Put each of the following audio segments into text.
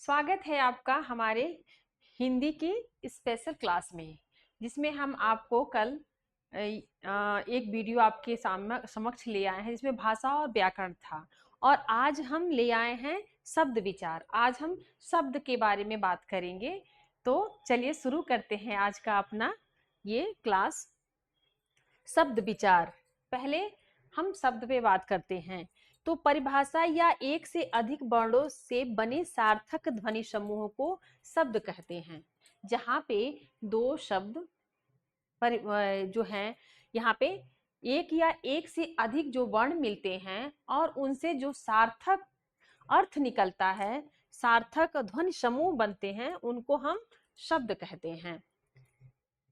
स्वागत है आपका हमारे हिंदी की स्पेशल क्लास में, जिसमें हम आपको कल एक वीडियो आपके समक्ष ले आए हैं जिसमें भाषा और व्याकरण था। और आज हम ले आए हैं शब्द विचार। आज हम शब्द के बारे में बात करेंगे। तो चलिए शुरू करते हैं आज का अपना ये क्लास, शब्द विचार। पहले हम शब्द पे बात करते हैं। तो परिभाषा या एक से अधिक वर्णों से बने सार्थक ध्वनि समूह को शब्द कहते हैं। जहाँ पे दो शब्द जो हैं, यहाँ पे एक या एक से अधिक जो वर्ण मिलते हैं और उनसे जो सार्थक अर्थ निकलता है, सार्थक ध्वनि समूह बनते हैं, उनको हम शब्द कहते हैं।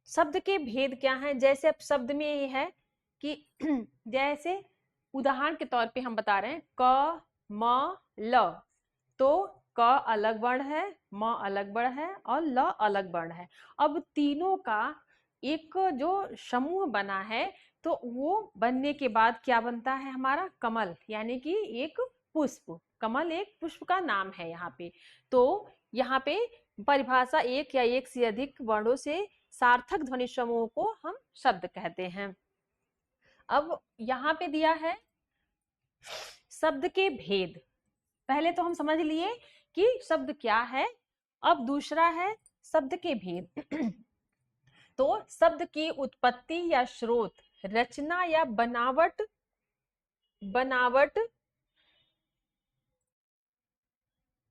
शब्द के भेद क्या हैं? जैसे अब शब्द में ये है कि जैसे उदाहरण के तौर पे हम बता रहे हैं क म ल, तो क अलग वर्ण है, म अलग वर्ण है और ल अलग वर्ण है। अब तीनों का एक जो समूह बना है तो वो बनने के बाद क्या बनता है हमारा? कमल, यानी कि एक पुष्प। कमल एक पुष्प का नाम है यहाँ पे। तो यहाँ पे परिभाषा एक या एक से अधिक वर्णों से सार्थक ध्वनि समूह को हम शब्द कहते हैं। अब यहाँ पे दिया है शब्द के भेद। पहले तो हम समझ लिए कि शब्द क्या है, अब दूसरा है शब्द के भेद। तो शब्द की उत्पत्ति या स्रोत, रचना या बनावट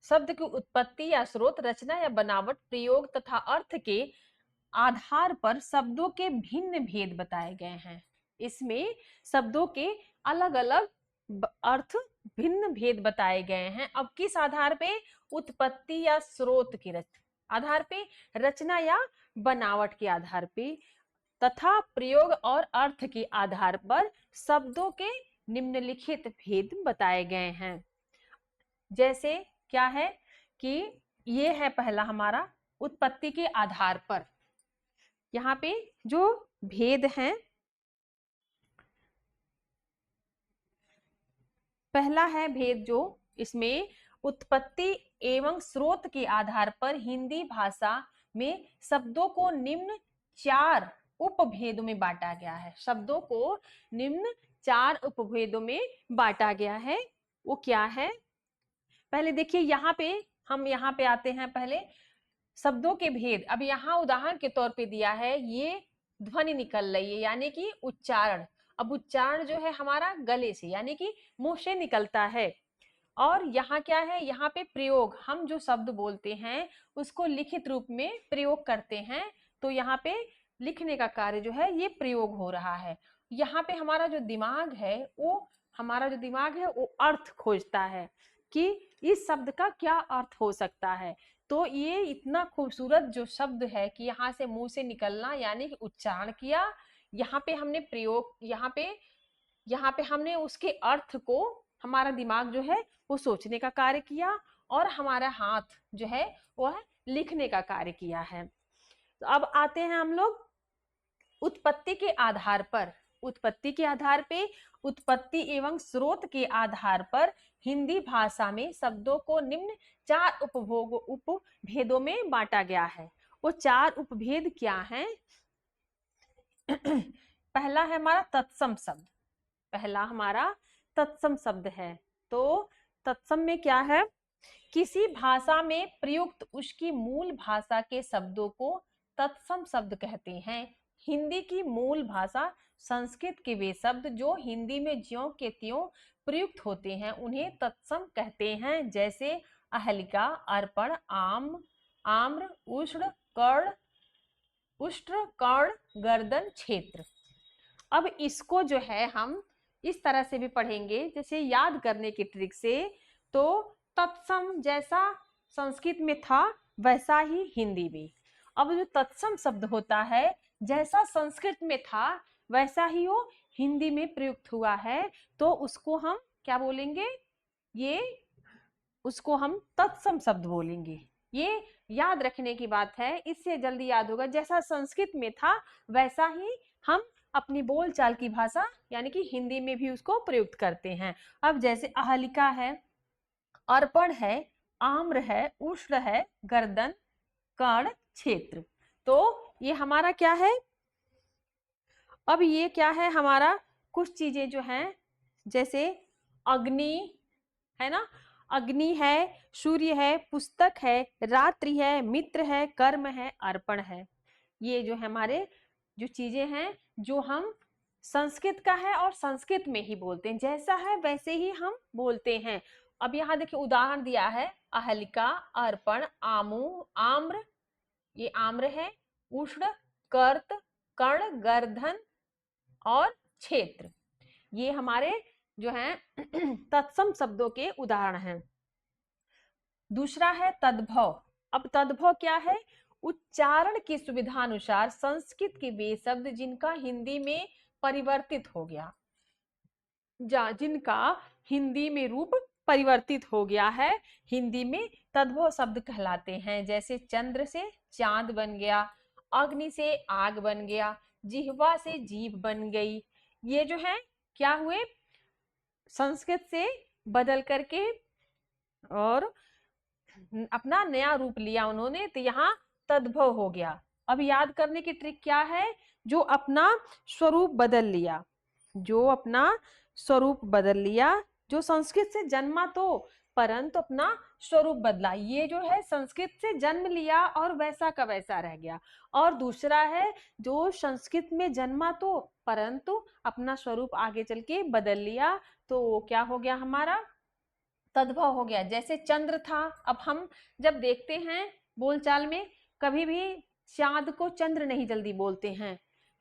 शब्द की उत्पत्ति या स्रोत, रचना या बनावट, प्रयोग तथा अर्थ के आधार पर शब्दों के भिन्न भेद बताए गए हैं। इसमें शब्दों के अलग अलग अर्थ, भिन्न भेद बताए गए हैं। अब किस आधार पे? उत्पत्ति या स्रोत के आधार पे, रचना या बनावट के आधार पे, तथा प्रयोग और अर्थ के आधार पर शब्दों के निम्नलिखित भेद बताए गए हैं। जैसे क्या है कि ये है पहला हमारा उत्पत्ति के आधार पर। यहाँ पे जो भेद हैं, पहला है भेद जो इसमें उत्पत्ति एवं स्रोत के आधार पर हिंदी भाषा में शब्दों को निम्न 4 उपभेदों में बांटा गया है। शब्दों को निम्न 4 उपभेदों में बांटा गया है। वो क्या है? पहले देखिए यहाँ पे आते हैं पहले शब्दों के भेद। अब यहाँ उदाहरण के तौर पे दिया है, ये ध्वनि निकल रही है यानी कि उच्चारण। अब उच्चारण जो है हमारा गले से यानी कि मुंह से निकलता है। और यहाँ क्या है? यहाँ पे प्रयोग, हम जो शब्द बोलते हैं उसको लिखित रूप में प्रयोग करते हैं। तो यहाँ पे लिखने का कार्य जो है ये प्रयोग हो रहा है। यहाँ पे हमारा जो दिमाग है वो अर्थ खोजता है कि इस शब्द का क्या अर्थ हो सकता है। तो ये इतना खूबसूरत जो शब्द है कि यहाँ से मुंह से निकलना यानी कि उच्चारण किया, यहाँ पे हमने प्रयोग, यहाँ पे हमने उसके अर्थ को, हमारा दिमाग जो है वो सोचने का कार्य किया और हमारा हाथ जो है वह लिखने का कार्य किया है। तो अब आते हैं हम लोग उत्पत्ति के आधार पर। उत्पत्ति एवं स्रोत के आधार पर हिंदी भाषा में शब्दों को निम्न 4 उपभेदों में बांटा गया है। वो 4 उपभेद क्या हैं? पहला है हमारा तत्सम शब्द। है। तो तत्सम में क्या है? किसी भाषा में प्रयुक्त उसकी मूल भाषा के शब्दों को तत्सम शब्द कहते हैं। हिंदी की मूल भाषा संस्कृत के वे शब्द जो हिंदी में ज्यों के त्यों प्रयुक्त होते हैं उन्हें तत्सम कहते हैं। जैसे अहलिका, अर्पण, आम, आम्र, उष्ण, कर्ण, गर्दन, क्षेत्र। अब इसको जो है हम इस तरह से भी पढ़ेंगे, जैसे याद करने की ट्रिक से। तो तत्सम जैसा संस्कृत में था वैसा ही हिंदी में। अब जो तत्सम शब्द होता है, जैसा संस्कृत में था वैसा ही वो हिंदी में प्रयुक्त हुआ है, तो उसको हम क्या बोलेंगे? उसको हम तत्सम शब्द बोलेंगे। ये याद रखने की बात है, इससे जल्दी याद होगा। जैसा संस्कृत में था वैसा ही हम अपनी बोलचाल की भाषा यानी कि हिंदी में भी उसको प्रयुक्त करते हैं। अब जैसे अहलिका है, अर्पण है, आम्र है, उष्ण है, गर्दन, कर्ण, क्षेत्र। तो ये हमारा क्या है? अब ये क्या है हमारा? कुछ चीजें जो हैं, जैसे अग्नि है ना, अग्नि है, सूर्य है, पुस्तक है, रात्रि है, मित्र है, कर्म है, अर्पण है। ये जो है हमारे जो चीजें हैं, जो हम संस्कृत का है और संस्कृत में ही बोलते हैं, जैसा है वैसे ही हम बोलते हैं। अब यहाँ देखिए उदाहरण दिया है, अहलिका, अर्पण, आमु, आम्र, ये आम्र है, उष्ण, कर्त, कर्ण, गर्दन और क्षेत्र। ये हमारे जो है तत्सम शब्दों के उदाहरण हैं। दूसरा है तद्भव। अब तद्भव क्या है? उच्चारण की सुविधानुसार संस्कृत के वे शब्द जिनका हिंदी में परिवर्तित हो गया, जिनका हिंदी में रूप परिवर्तित हो गया है, हिंदी में तद्भव शब्द कहलाते हैं। जैसे चंद्र से चांद बन गया, अग्नि से आग बन गया, जिह्वा से जीभ बन गई। ये जो है क्या हुए? संस्कृत से बदल करके और अपना नया रूप लिया उन्होंने, तो यहाँ तद्भव हो गया। अब याद करने की ट्रिक क्या है? जो अपना स्वरूप बदल लिया, जो अपना स्वरूप बदल लिया, जो संस्कृत से जन्मा तो परंतु अपना स्वरूप बदला, ये जो है संस्कृत से जन्म लिया और वैसा का वैसा रह गया। और दूसरा है जो संस्कृत में जन्मा तो परंतु अपना स्वरूप आगे चल के बदल लिया, तो वो क्या हो गया हमारा? तद्भव हो गया। जैसे चंद्र था, अब हम जब देखते हैं बोलचाल में, कभी भी चांद को चंद्र नहीं जल्दी बोलते हैं,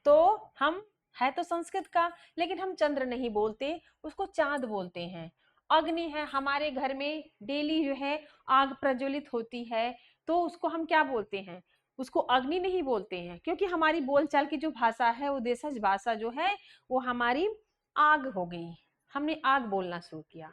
तो हम है तो संस्कृत का, लेकिन हम चंद्र नहीं बोलते, उसको चांद बोलते हैं। अग्नि है, हमारे घर में डेली जो है आग प्रज्वलित होती है, तो उसको हम क्या बोलते हैं? उसको अग्नि नहीं बोलते हैं, क्योंकि हमारी बोलचाल की जो भाषा है, वो देशज भाषा जो है वो हमारी आग हो गई, हमने आग बोलना शुरू किया।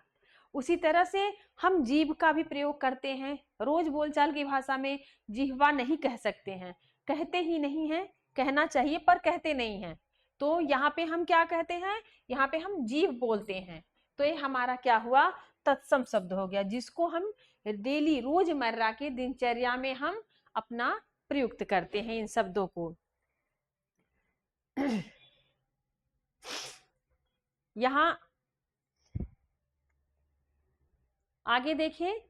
उसी तरह से हम जीभ का भी प्रयोग करते हैं, रोज बोलचाल की भाषा में जिह्वा नहीं कह सकते हैं, कहते ही नहीं हैं, कहना चाहिए पर कहते नहीं हैं। तो यहाँ पे हम क्या कहते हैं? यहाँ पे हम जीभ बोलते हैं। तो ये हमारा क्या हुआ? तत्सम शब्द हो गया, जिसको हम डेली रोजमर्रा के दिनचर्या में हम अपना प्रयुक्त करते हैं इन शब्दों को। यहाँ आगे देखिए,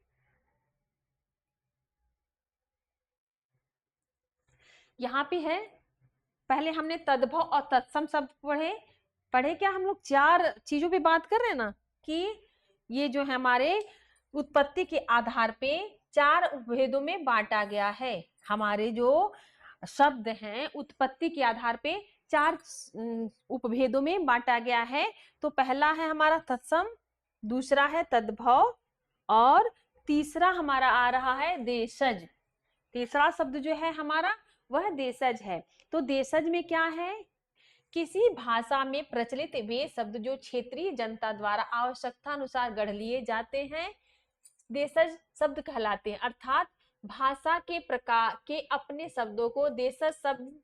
यहाँ पे है, पहले हमने तद्भव और तत्सम शब्द पढ़े पढ़े क्या हम लोग? चार चीजों पे बात कर रहे हैं ना, कि ये जो है हमारे उत्पत्ति के आधार पे चार उपभेदों में बांटा गया है। हमारे जो शब्द हैं उत्पत्ति के आधार पे चार उपभेदों में बांटा गया है। तो पहला है हमारा तत्सम, दूसरा है तद्भव, और तीसरा हमारा आ रहा है देशज। तीसरा शब्द जो है हमारा वह देशज है। तो देशज में क्या है? किसी भाषा में प्रचलित वे शब्द जो क्षेत्रीय जनता द्वारा आवश्यकता अनुसार गढ़ लिए जाते हैं, देशज शब्द कहलाते हैं। अर्थात भाषा के प्रकार के अपने शब्दों को देशज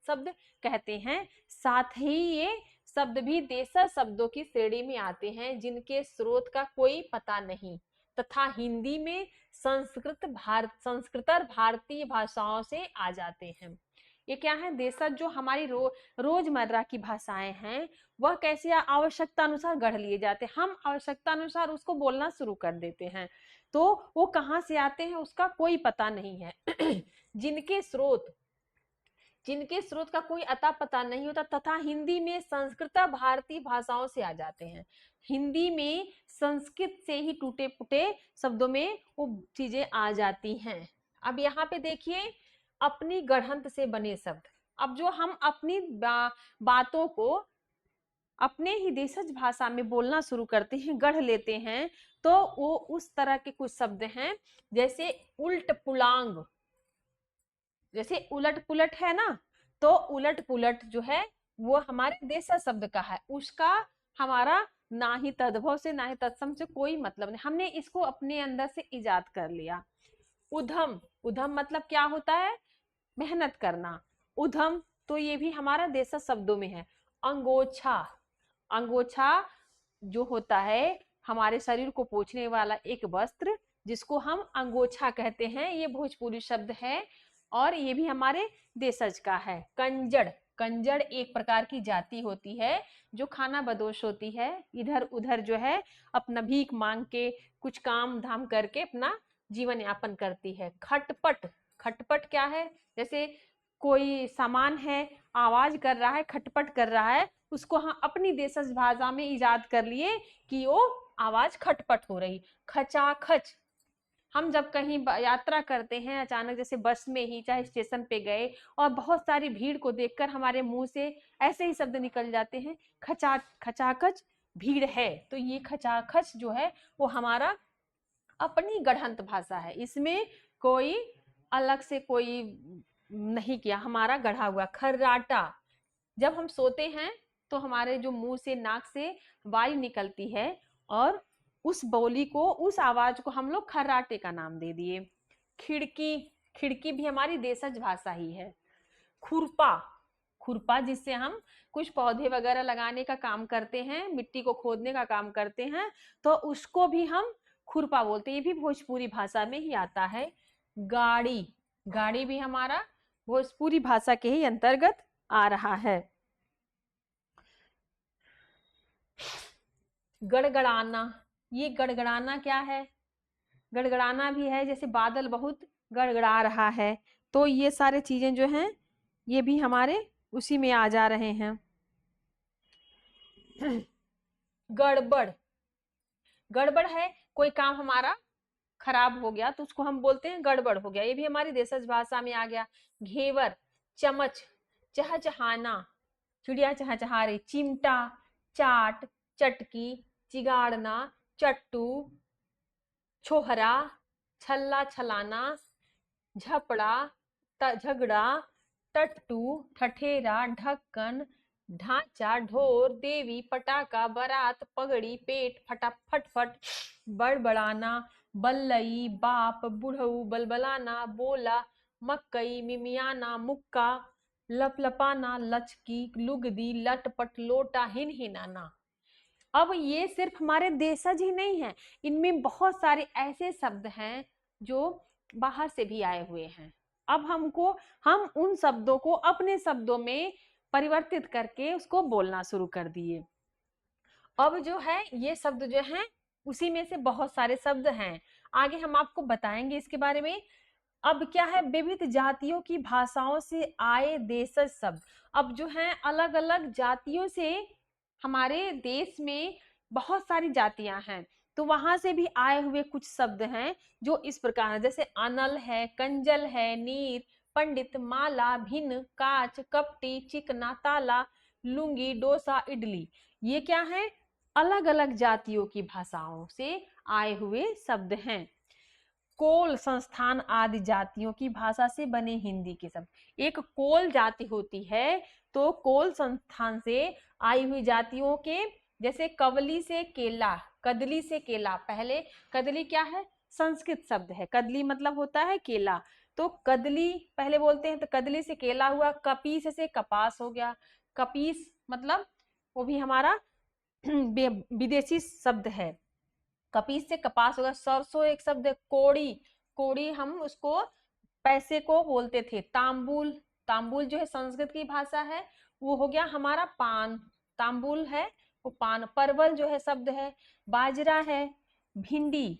शब्द कहते हैं। साथ ही ये शब्द भी देशज शब्दों की श्रेणी में आते हैं जिनके स्रोत का कोई पता नहीं, तथा हिंदी में संस्कृतर भारतीय भाषाओं से आ जाते हैं। ये क्या है? देशज जो हमारी रोजमर्रा की भाषाएं हैं, वह कैसे आवश्यकता अनुसार गढ़ लिए जाते हैं, हम आवश्यकता अनुसार उसको बोलना शुरू कर देते हैं, तो वो कहाँ से आते हैं उसका कोई पता नहीं है। जिनके स्रोत का कोई अता पता नहीं होता, तथा हिंदी में संस्कृत भारतीय भाषाओं से आ जाते हैं। हिंदी में संस्कृत से ही टूटे फूटे शब्दों में वो चीजें आ जाती हैं। अब यहाँ पे देखिए, अपनी गढ़ंत से बने शब्द। अब जो हम अपनी बातों को अपने ही देशज भाषा में बोलना शुरू करते हैं, गढ़ लेते हैं, तो वो उस तरह के कुछ शब्द हैं, जैसे उल्ट पुलांग, जैसे उलट पुलट है ना, तो उलट पुलट जो है वो हमारे देशज शब्द का है, उसका हमारा ना ही तद्भव से ना ही तत्सम से कोई मतलब नहीं, हमने इसको अपने अंदर से इजाद कर लिया। उधम, उधम मतलब क्या होता है? मेहनत करना। उधम तो ये भी हमारा देशज शब्दों में है। अंगोछा, अंगोछा जो होता है हमारे शरीर को पोंछने वाला एक वस्त्र, जिसको हम अंगोछा कहते हैं, ये भोजपुरी शब्द है और ये भी हमारे देशज का है। कंजड़, कंजड़ एक प्रकार की जाति होती है जो खाना बदोश होती है, इधर उधर जो है अपना भीख मांग के कुछ काम धाम करके अपना जीवन यापन करती है। खटपट, खटपट क्या है? जैसे कोई सामान है, आवाज कर रहा है, खटपट कर रहा है, उसको हम अपनी देशज भाषा में इजाद कर लिए कि वो आवाज खटपट हो रही। खचाखच, हम जब कहीं यात्रा करते हैं अचानक, जैसे बस में ही चाहे स्टेशन पे गए और बहुत सारी भीड़ को देखकर हमारे मुंह से ऐसे ही शब्द निकल जाते हैं, खचाखच भीड़ है, तो ये खचाखच जो है वो हमारा अपनी गढ़ंत भाषा है, इसमें कोई अलग से कोई नहीं किया, हमारा गढ़ा हुआ। खर्राटा, जब हम सोते हैं तो हमारे जो मुंह से नाक से वायु निकलती है और उस बोली को, उस आवाज को हम लोग खर्राटे का नाम दे दिए। खिड़की, खिड़की भी हमारी देशज भाषा ही है। खुरपा, खुरपा जिससे हम कुछ पौधे वगैरह लगाने का काम करते हैं, मिट्टी को खोदने का काम करते हैं, तो उसको भी हम खुरपा बोलते हैं, ये भी भोजपुरी भाषा में ही आता है। गाड़ी, गाड़ी भी हमारा भोजपुरी भाषा के ही अंतर्गत आ रहा है। गड़गड़ाना, ये गड़गड़ाना क्या है? गड़गड़ाना भी है, जैसे बादल बहुत गड़गड़ा रहा है, तो ये सारे चीजें जो हैं ये भी हमारे उसी में आ जा रहे हैं। गड़बड़, गड़बड़ है कोई काम हमारा खराब हो गया तो उसको हम बोलते हैं गड़बड़ हो गया, ये भी हमारी देशज भाषा में आ गया। घेवर, चमच, चहचहाना, चिड़िया चहचहा रही। चिमटा, चाट, चटकी, चिगाड़ना, चट्टू, छोहरा, छल्ला छलाना, झपड़ा, झगड़ा, टट्टू, ठठेरा, ढक्कन, ढांचा, ढोर, देवी, पटाखा, बारात, पगड़ी, पेट, फटा, फटफट, बड़बड़ाना, बल्लई, बाप, बुढ़ऊ, बलबलाना, बोला, मकई, मिमियाना, मुक्का, लपलपाना, लचकी, लुगदी, लटपट, लोटा, हिनहिनाना। अब ये सिर्फ हमारे देशज ही नहीं है, इनमें बहुत सारे ऐसे शब्द हैं जो बाहर से भी आए हुए हैं। अब हम उन शब्दों को अपने शब्दों में परिवर्तित करके उसको बोलना शुरू कर दिए। अब जो है ये शब्द जो हैं उसी में से बहुत सारे शब्द हैं, आगे हम आपको बताएंगे इसके बारे में। अब क्या है, विविध जातियों की भाषाओं से आए देशज शब्द। अब जो है अलग अलग जातियों से, हमारे देश में बहुत सारी जातियां हैं, तो वहां से भी आए हुए कुछ शब्द हैं जो इस प्रकार है, जैसे अनल है, कंजल है, नीर, पंडित, माला, भिन्न, काच, कपटी, चिकना, ताला, लुंगी, डोसा, इडली। ये क्या है, अलग अलग जातियों की भाषाओं से आए हुए शब्द हैं। कोल संस्थान आदि जातियों की भाषा से बने हिंदी के शब्द। एक कोल जाति होती है, तो कोल संस्थान से आई हुई जातियों के, जैसे कवली से केला, कदली से केला। पहले कदली क्या है, संस्कृत शब्द है, कदली मतलब होता है केला, तो कदली पहले बोलते हैं, तो कदली से केला हुआ। कपीस से कपास हो गया, कपीस मतलब वो भी हमारा विदेशी शब्द है, कपीस से कपास होगा। सरसों एक शब्द है। कोड़ी, कोड़ी हम उसको पैसे को बोलते थे। तांबुल, तांबुल जो है संस्कृत की भाषा है, वो हो गया हमारा पान, तांबुल है वो पान। परवल जो है शब्द है। बाजरा है। भिंडी,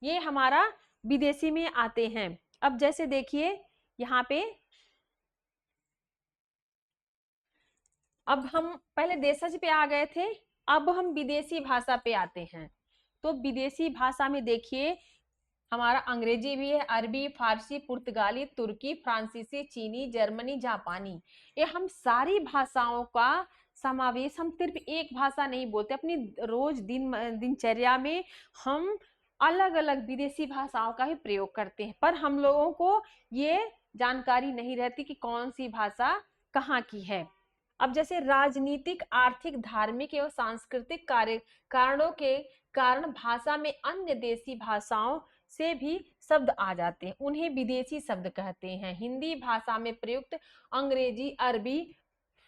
ये हमारा विदेशी में आते हैं। अब जैसे देखिए यहाँ पे, अब हम पहले देशज पे आ गए थे, अब हम विदेशी भाषा पे आते हैं। तो विदेशी भाषा में देखिए हमारा अंग्रेजी भी है, अरबी, फारसी, पुर्तगाली, तुर्की, फ्रांसीसी, चीनी, जर्मनी, जापानी। ये हम सारी भाषाओं का समावेश, हम सिर्फ एक भाषा नहीं बोलते, अपनी रोज दिनचर्या में हम अलग अलग विदेशी भाषाओं का ही प्रयोग करते हैं, पर हम लोगों को ये जानकारी नहीं रहती कि कौन सी भाषा कहाँ की है। अब जैसे राजनीतिक, आर्थिक, धार्मिक एवं सांस्कृतिक कारणों के कारण भाषा में अन्य देशी भाषाओं से भी शब्द आ जाते हैं, उन्हें विदेशी शब्द कहते हैं। हिंदी भाषा में प्रयुक्त अंग्रेजी, अरबी,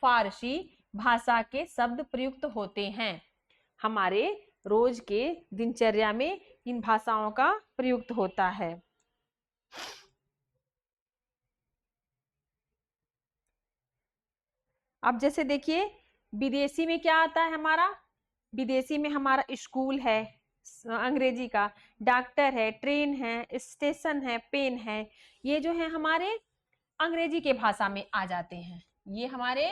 फारसी भाषा के शब्द प्रयुक्त होते हैं। हमारे रोज के दिनचर्या में इन भाषाओं का प्रयुक्त होता है। अब जैसे देखिए विदेशी में क्या आता है हमारा, विदेशी में हमारा स्कूल है अंग्रेजी का, डॉक्टर है, ट्रेन है, स्टेशन है, पेन है, ये जो है हमारे अंग्रेजी के भाषा में आ जाते हैं। ये हमारे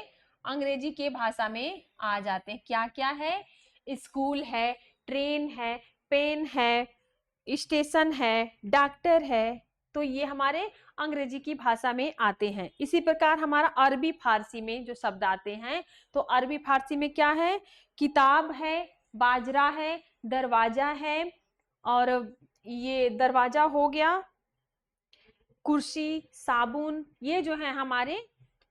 अंग्रेजी के भाषा में आ जाते हैं। क्या क्या है, स्कूल है, ट्रेन है, पेन है, स्टेशन है, डॉक्टर है, तो ये हमारे अंग्रेजी की भाषा में आते हैं। इसी प्रकार हमारा अरबी फारसी में जो शब्द आते हैं, तो अरबी फारसी में क्या है, किताब है, बाजरा है, दरवाजा है, और ये दरवाजा हो गया, कुर्सी, साबुन, ये जो है हमारे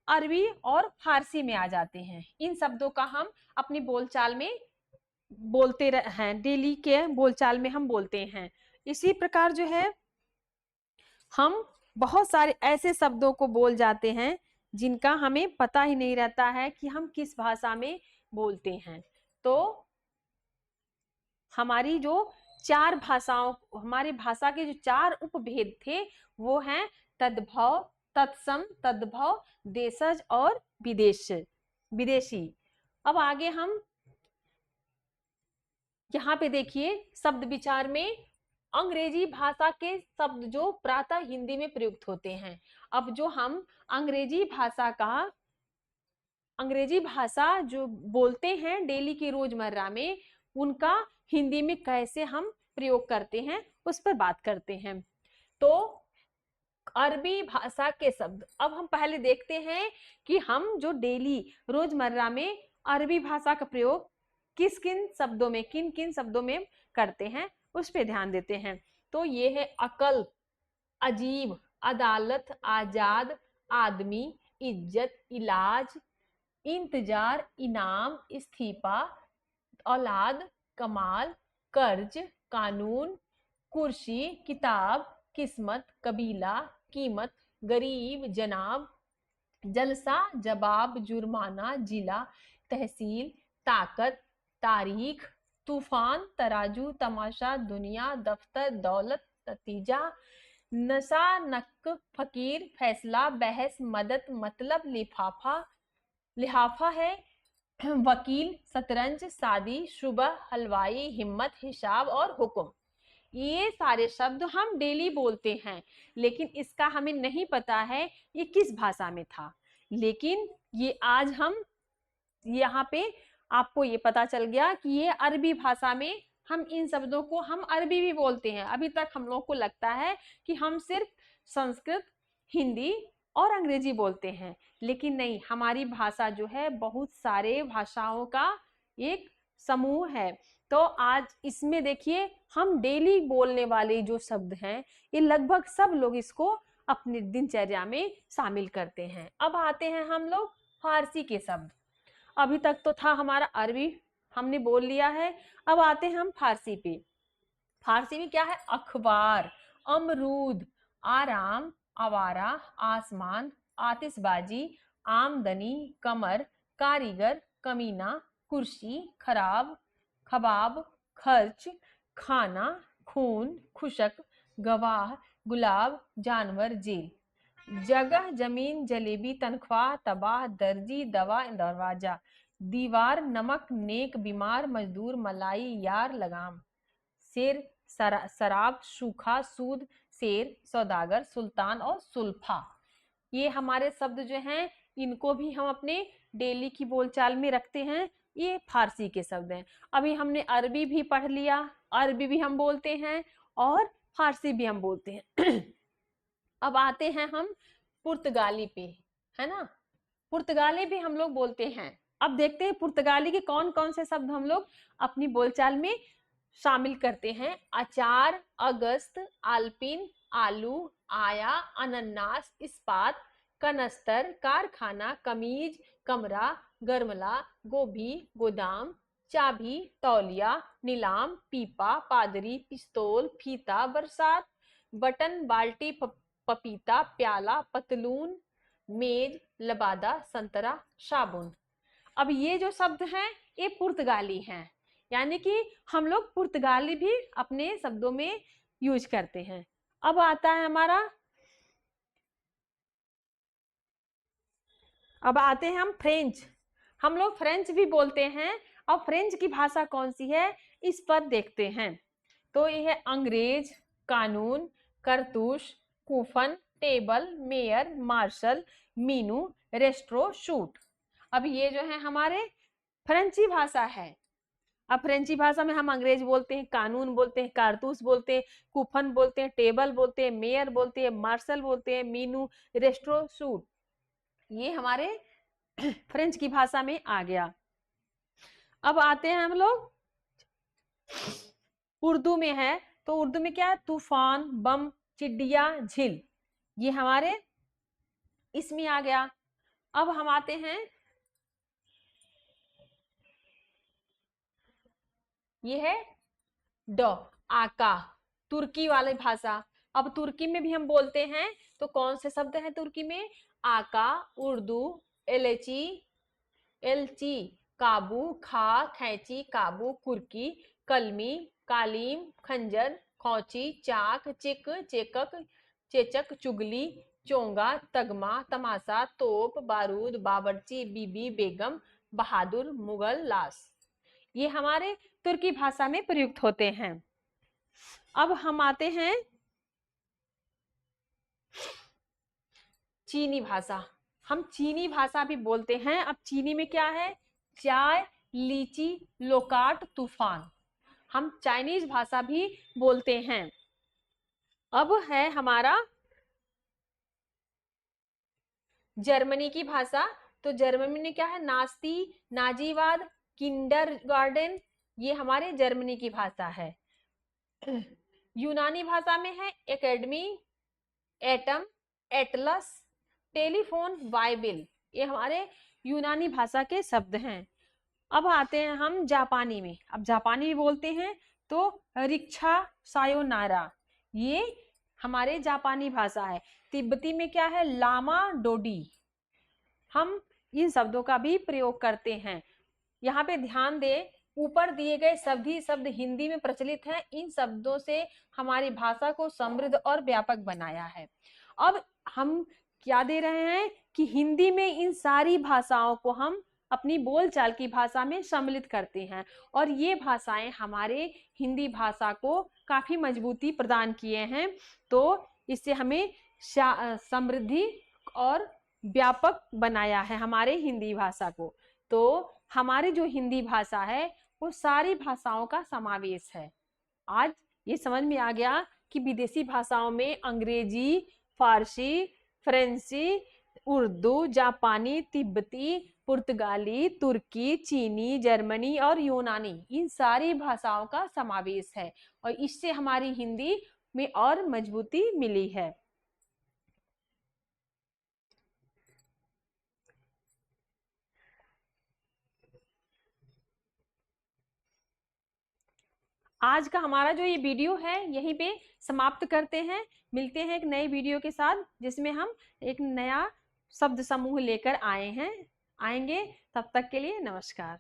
अरबी और फारसी में आ जाते हैं। इन शब्दों का हम अपनी बोलचाल में बोलते हैं, डेली के बोलचाल में हम बोलते हैं। इसी प्रकार जो है हम बहुत सारे ऐसे शब्दों को बोल जाते हैं जिनका हमें पता ही नहीं रहता है कि हम किस भाषा में बोलते हैं। तो हमारी जो चार भाषाओं, हमारी भाषा के जो चार उपभेद थे वो हैं तद्भव, तत्सम, तद्भव, देशज और विदेशी। अब आगे हम यहाँ पे देखिए शब्द विचार में अंग्रेजी भाषा के शब्द जो प्रातः हिंदी में प्रयुक्त होते हैं। अब जो हम अंग्रेजी भाषा जो बोलते हैं डेली की रोजमर्रा में, उनका हिंदी में कैसे हम प्रयोग करते हैं उस पर बात करते हैं। तो अरबी भाषा के शब्द, अब हम पहले देखते हैं कि हम जो डेली रोजमर्रा में अरबी भाषा का प्रयोग किस किन शब्दों में, किन किन शब्दों में करते हैं उस पे ध्यान देते हैं। तो ये है अकल, अजीब, अदालत, आजाद, आदमी, इज्जत, इलाज, इंतजार, इनाम, इस्तीफा, औलाद, कमाल, कर्ज, कानून, कुर्सी, किताब, किस्मत, कबीला, कीमत, गरीब, जनाब, जलसा, जवाब, जुर्माना, जिला, तहसील, ताकत, तारीख, तूफान, तराजू, तमाशा, दुनिया, दफ्तर, दौलत, नतीजा, नशा, नक, फकीर, फैसला, बहस, मदद, मतलब, लिहाफा है, वकील, शतरंज, शादी, सुबह, हलवाई, हिम्मत, हिसाब और हुक्म। ये सारे शब्द हम डेली बोलते हैं, लेकिन इसका हमें नहीं पता है ये किस भाषा में था। लेकिन ये आज हम यहाँ पे आपको ये पता चल गया कि ये अरबी भाषा में हम इन शब्दों को हम अरबी भी बोलते हैं। अभी तक हम लोग को लगता है कि हम सिर्फ संस्कृत, हिंदी और अंग्रेजी बोलते हैं, लेकिन नहीं, हमारी भाषा जो है बहुत सारे भाषाओं का एक समूह है। तो आज इसमें देखिए हम डेली बोलने वाले जो शब्द हैं, ये लगभग सब लोग इसको अपनी दिनचर्या में शामिल करते हैं। अब आते हैं हम लोग फारसी के शब्द। अभी तक तो था हमारा अरबी, हमने बोल लिया है। अब आते हैं हम फारसी पे। फारसी में क्या है, अखबार, अमरूद, आराम, आवारा, आसमान, आतिशबाजी, आमदनी, कमर, कारीगर, कमीना, कुर्सी, खराब, खबाब, खर्च, खाना, खून, खुशक, गवाह, गुलाब, जानवर, जेल, जगह, जमीन, जलेबी, तनख्वाह, तबाह, दर्जी, दवा, दरवाजा, दीवार, नमक, नेक, बीमार, मजदूर, मलाई, यार, लगाम, शेर, शराब, सूखा, सूद, शेर, सौदागर, सुल्तान और सुल्फा। ये हमारे शब्द जो हैं इनको भी हम अपने डेली की बोलचाल में रखते हैं। ये फारसी के शब्द हैं। अभी हमने अरबी भी पढ़ लिया, अरबी भी हम बोलते हैं और फारसी भी हम बोलते हैं। अब आते हैं हम पुर्तगाली पे, है ना। पुर्तगाली भी हम लोग बोलते हैं। अब देखते हैं पुर्तगाली के कौन कौन से शब्द हम लोग अपनी बोलचाल में शामिल करते हैं। अचार, अगस्त, आल्पिन, आलू, आया, अनन्नास, इस्पात, कनस्तर, कारखाना, कमीज, कमरा, गरमला, गोभी, गोदाम, चाबी, तौलिया, नीलाम, पीपा, पादरी, पिस्तौल, फीता, बरसात, बटन, बाल्टी, पपीता, प्याला, पतलून, मेज, लबादा, संतरा, साबुन। अब ये जो शब्द हैं ये पुर्तगाली हैं। यानी कि हम लोग पुर्तगाली भी अपने शब्दों में यूज करते हैं। अब आता है हमारा, अब आते हैं हम फ्रेंच। हम लोग फ्रेंच भी बोलते हैं। और फ्रेंच की भाषा कौन सी है, इस पर देखते हैं। तो यह है अंग्रेज, कानून, करतूस, कूफन, टेबल, मेयर, मार्शल, मीनू, रेस्ट्रो, शूट। अब ये जो है हमारे फ्रेंची भाषा है। अब फ्रेंची भाषा में हम अंग्रेज बोलते हैं, कानून बोलते हैं, कारतूस बोलते हैं, कूफन बोलते हैं, टेबल बोलते हैं, मेयर बोलते हैं, मार्शल बोलते हैं, मीनू, रेस्ट्रो, शूट। ये हमारे फ्रेंच की भाषा में आ गया। अब आते हैं हम लोग उर्दू में है। तो उर्दू में क्या है, तूफान, बम, चिड़िया, झील, ये हमारे इसमें आ गया। अब हम आते हैं, ये है ड, आका, तुर्की वाली भाषा। अब तुर्की में भी हम बोलते हैं, तो कौन से शब्द हैं तुर्की में, आका, उर्दू, एलेची, एलची, काबू, खा, खैची, काबू, कुर्की, कलमी, कालीम, खंजर, खौची, चाक, चिक, चेकक, चेचक, चुगली, चोंगा, तगमा, तमाशा, तोप, बारूद, बावर्ची, बीबी, बेगम, बहादुर, मुगल, लाश, ये हमारे तुर्की भाषा में प्रयुक्त होते हैं। अब हम आते हैं चीनी भाषा। हम चीनी भाषा भी बोलते हैं। अब चीनी में क्या है, चाय, लीची, लोकाट, तूफान, हम चाइनीज भाषा भी बोलते हैं। अब है हमारा जर्मनी की भाषा। तो जर्मनी में क्या है, नास्ती, नाजीवाद, किंडरगार्टन, ये हमारे जर्मनी की भाषा है। यूनानी भाषा में है academy, atom, Atlas, telephone, Bible, ये हमारे यूनानी भाषा के शब्द हैं। अब आते हैं हम जापानी में। अब जापानी भी बोलते हैं, तो रिक्शा, सायोनारा, ये हमारे जापानी भाषा है। तिब्बती में क्या है, लामा डोडी, हम इन शब्दों का भी प्रयोग करते हैं। यहाँ पे ध्यान दें, ऊपर दिए गए सभी शब्द हिंदी में प्रचलित हैं। इन शब्दों से हमारी भाषा को समृद्ध और व्यापक बनाया है। अब हम क्या दे रहे हैं कि हिंदी में इन सारी भाषाओं को हम अपनी बोलचाल की भाषा में सम्मिलित करते हैं, और ये भाषाएं हमारे हिंदी भाषा को काफी मजबूती प्रदान किए हैं। तो इससे हमें समृद्धि और व्यापक बनाया है हमारे हिंदी भाषा को। तो हमारी जो हिंदी भाषा है वो सारी भाषाओं का समावेश है। आज ये समझ में आ गया कि विदेशी भाषाओं में अंग्रेजी, फारसी, फ्रेंसी, उर्दू, जापानी, तिब्बती, पुर्तगाली, तुर्की, चीनी, जर्मनी और यूनानी, इन सारी भाषाओं का समावेश है, और इससे हमारी हिंदी में और मजबूती मिली है। आज का हमारा जो ये वीडियो है यहीं पे समाप्त करते हैं। मिलते हैं एक नए वीडियो के साथ, जिसमें हम एक नया शब्द समूह लेकर आएंगे। तब तक के लिए नमस्कार।